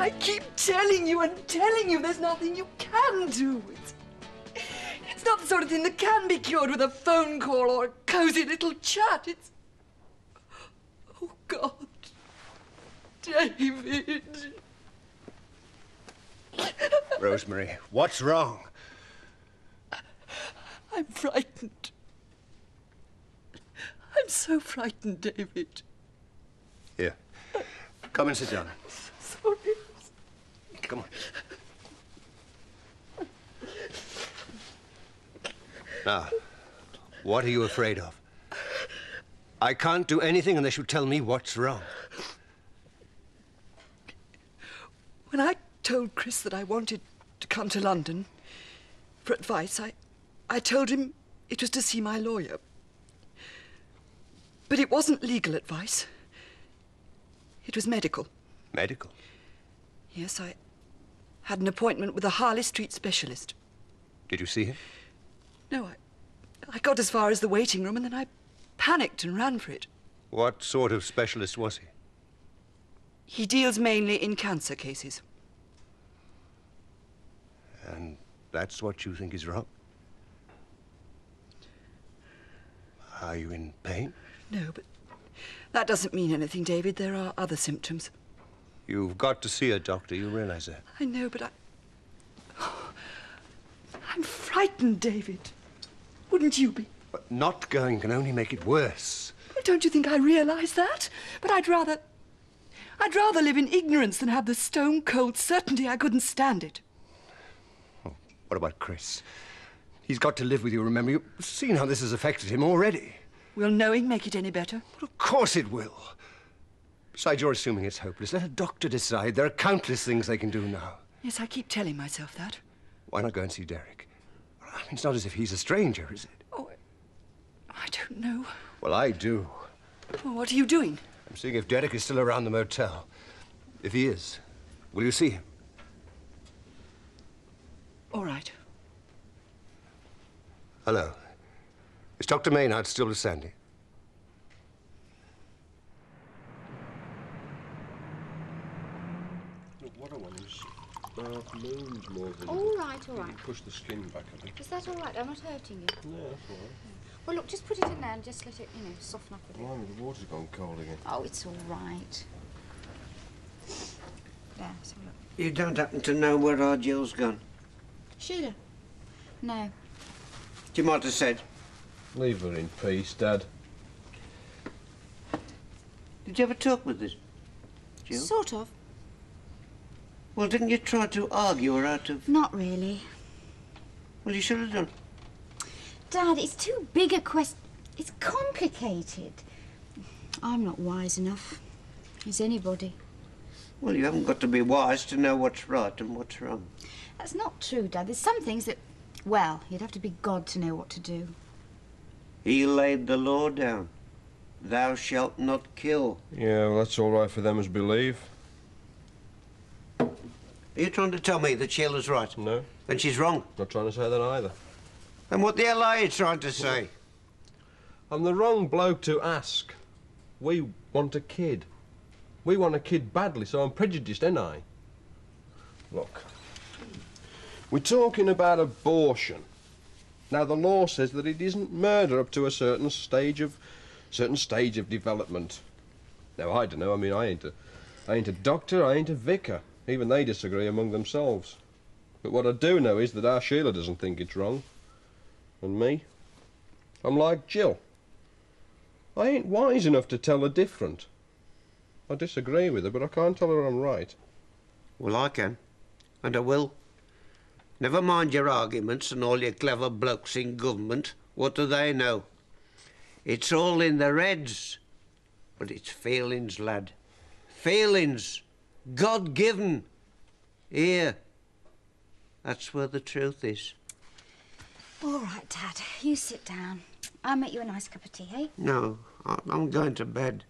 I keep telling you and telling you there's nothing you can do. It's not the sort of thing that can be cured with a phone call or a cosy little chat. It's... Oh, God. David. Rosemary, what's wrong? I'm frightened. I'm so frightened, David. Here. Come and sit down. Sorry. Come on. Now, what are you afraid of? I can't do anything unless you tell me what's wrong. When I told Chris that I wanted to come to London for advice, I told him it was to see my lawyer. But it wasn't legal advice. It was medical. Medical? Yes, I had an appointment with a Harley Street specialist. Did you see him? No, I got as far as the waiting room and then I panicked and ran for it. What sort of specialist was he? He deals mainly in cancer cases. And that's what you think is wrong? Are you in pain? No, but that doesn't mean anything, David. There are other symptoms. You've got to see a doctor, you realize that? I know, but I'm frightened, David. Wouldn't you be? But not going can only make it worse. Well, don't you think I realise that? But I'd rather live in ignorance than have the stone-cold certainty I couldn't stand it. Oh, what about Chris? He's got to live with you, remember. You've seen how this has affected him already. Will knowing make it any better? Well, of course it will. Besides, you're assuming it's hopeless. Let a doctor decide. There are countless things they can do now. Yes, I keep telling myself that. Why not go and see Derek? I mean, it's not as if he's a stranger, is it? Oh, I don't know. Well, I do. Well, what are you doing? I'm seeing if Derek is still around the motel. If he is, will you see him? All right. Hello. Is Dr. Maynard still with Sandy? Look, what I want is moons more than... All right, all right. Push the skin back a bit. Is that all right? I'm not hurting you. No, that's all right. Well, look, just put it in there and just let it, soften up a bit. Blimey, the water's gone cold again. Oh, it's all right. There, let's have a look. You don't happen to know where our Jill's gone? Sheila? No. You might have said. Leave her in peace, Dad. Did you ever talk with this, Jill? Sort of. Well, didn't you try to argue her out of... Not really. Well, you should have done. Dad, it's too big a question. It's complicated. I'm not wise enough. Is anybody? Well, you haven't got to be wise to know what's right and what's wrong. That's not true, Dad. There's some things that... Well, you'd have to be God to know what to do. He laid the law down. Thou shalt not kill. Yeah, well, that's all right for them as believe. Are you trying to tell me that Sheila's right? No. Then she's wrong. Not trying to say that either. Then what the hell are you trying to say? I'm the wrong bloke to ask. We want a kid. We want a kid badly, so I'm prejudiced, ain't I? Look, we're talking about abortion. Now, the law says that it isn't murder up to a certain stage of development. Now, I don't know. I mean, I ain't a doctor. I ain't a vicar. Even they disagree among themselves. But what I do know is that our Sheila doesn't think it's wrong. And me, I'm like Jill. I ain't wise enough to tell her different. I disagree with her, but I can't tell her I'm right. Well, I can. And I will. Never mind your arguments and all your clever blokes in government. What do they know? It's all in their heads. But it's feelings, lad. Feelings. God-given. Here. That's where the truth is. All right, Dad. You sit down. I'll make you a nice cup of tea, eh? No, I'm going to bed.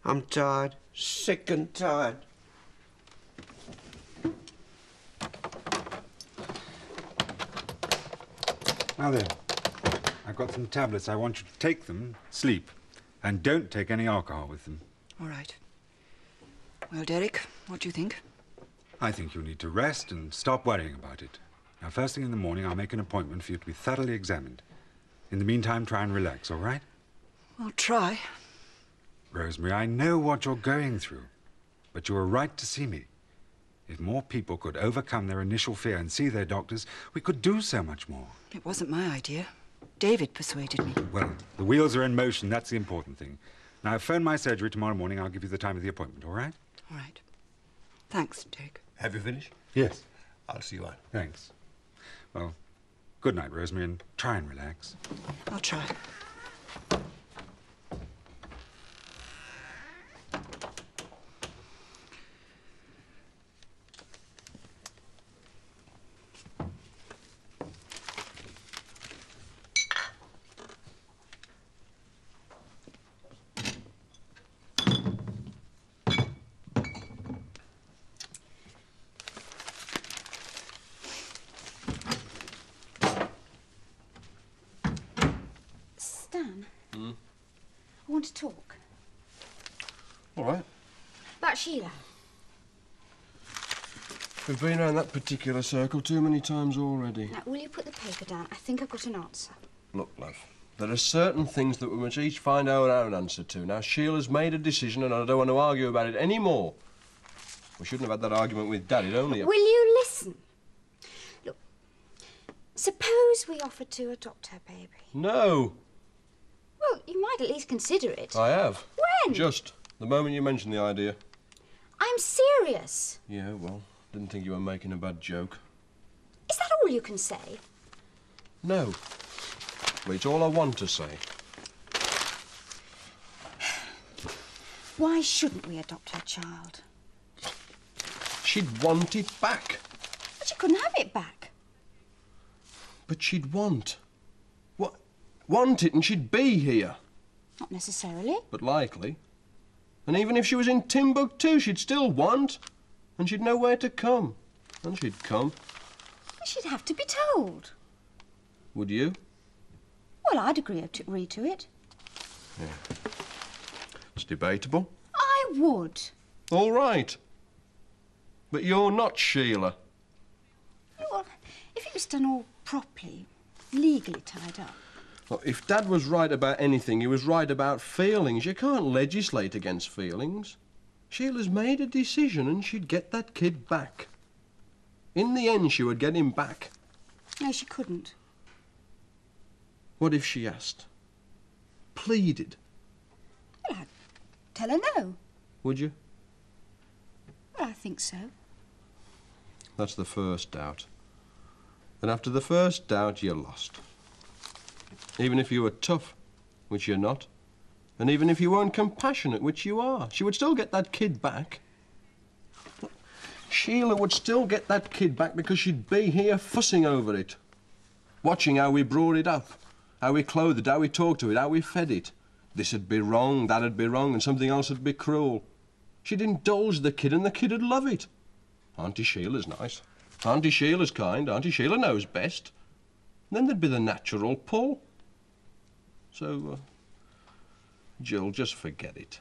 I'm tired. Sick and tired. Now then, I've got some tablets. I want you to take them, sleep, and don't take any alcohol with them. All right. Well, Derek, what do you think? I think you'll need to rest and stop worrying about it. Now, first thing in the morning, I'll make an appointment for you to be thoroughly examined. In the meantime, try and relax, all right? I'll try. Rosemary, I know what you're going through, but you were right to see me. If more people could overcome their initial fear and see their doctors, we could do so much more. It wasn't my idea. David persuaded me. Well, the wheels are in motion. That's the important thing. Now, phone my surgery tomorrow morning. I'll give you the time of the appointment, all right? All right. Thanks, Dick. Have you finished? Yes. I'll see you on. Thanks. Well, good night, Rosemary, and try and relax. I'll try. Stan? I want to talk. All right. About Sheila. We've been around that particular circle too many times already. Now, will you put the paper down? I think I've got an answer. Look, love, there are certain things that we must each find our own answer to. Now, Sheila's made a decision and I don't want to argue about it any more. We shouldn't have had that argument with Dad. It only... Will you listen? Look, suppose we offered to adopt her baby. No, Well, you might at least consider it. I have. When? Just the moment you mentioned the idea. I'm serious. Yeah, well, didn't think you were making a bad joke. Is that all you can say? No. Well, it's all I want to say. Why shouldn't we adopt her child? She'd want it back. But she couldn't have it back. But she'd want. What? Want it and she'd be here. Not necessarily. But likely. And even if she was in Timbuktu, she'd still want. And she'd know where to come. And she'd come. But she'd have to be told. Would you? Well, I'd agree to it. Yeah. It's debatable. I would. All right. But you're not Sheila. Well, if it was done all properly, legally tied up. Well, if Dad was right about anything, he was right about feelings. You can't legislate against feelings. Sheila's made a decision and she'd get that kid back. In the end, she would get him back. No, she couldn't. What if she asked? Pleaded? Well, I'd tell her no. Would you? Well, I think so. That's the first doubt. And after the first doubt, you're lost. Even if you were tough, which you're not, and even if you weren't compassionate, which you are, she would still get that kid back. Sheila would still get that kid back because she'd be here fussing over it, watching how we brought it up, how we clothed it, how we talked to it, how we fed it. This'd be wrong, that'd be wrong, and something else would be cruel. She'd indulge the kid and the kid would love it. Auntie Sheila's nice. Auntie Sheila's kind. Auntie Sheila knows best. And then there'd be the natural pull. So, Jill, just forget it.